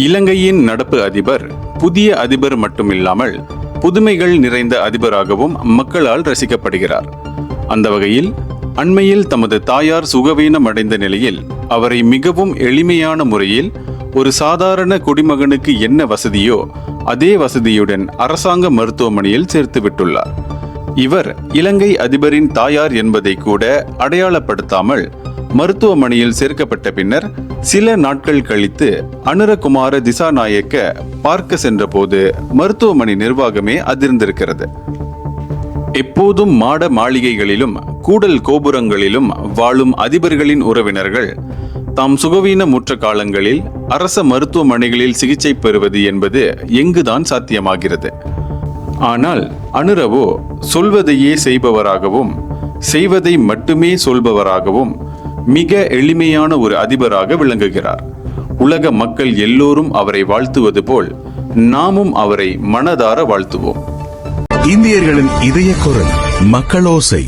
இலங்கையின் நடப்பு அதிபர் புதிய அதிபர் மட்டுமில்லாமல் புதுமைகள் நிறைந்த அதிபராகவும் மக்களால் ரசிக்கப்படுகிறார். அந்த வகையில் அண்மையில் தமது தாயார் சுகவீனம் அடைந்த நிலையில் அவரை மிகவும் எளிமையான முறையில் ஒரு சாதாரண குடிமகனுக்கு என்ன வசதியோ அதே வசதியுடன் அரசாங்க மருத்துவமனையில் சேர்த்து விட்டுள்ளார். இவர் இலங்கை அதிபரின் தாயார் என்பதை கூட அடையாளப்படுத்தாமல் மருத்துவமனையில் சேர்க்கப்பட்ட பின்னர் சில நாட்கள் கழித்து அனுரகுமார திசாநாயக்க பார்க்க சென்றபோது மருத்துவமனை நிர்வாகமே அதிர்ந்திருக்கிறது. எப்போதும் மாட மாளிகைகளிலும் கூடல் கோபுரங்களிலும் வாழும் அதிபர்களின் உறவினர்கள் தாம் சுகவீனமுற்ற காலங்களில் அரச மருத்துவமனைகளில் சிகிச்சை பெறுவது என்பது எங்குதான் சாத்தியமாகிறது? ஆனால் அனுரவோ சொல்வதையே செய்பவராகவும் செய்வதை மட்டுமே சொல்பவராகவும் மிக எளிமையான ஒரு அதிபராக விளங்குகிறார். உலக மக்கள் எல்லோரும் அவரை வாழ்த்துவது போல் நாமும் அவரை மனதார வாழ்த்துவோம். இந்தியர்களின் இதய குரல் மக்களோசை.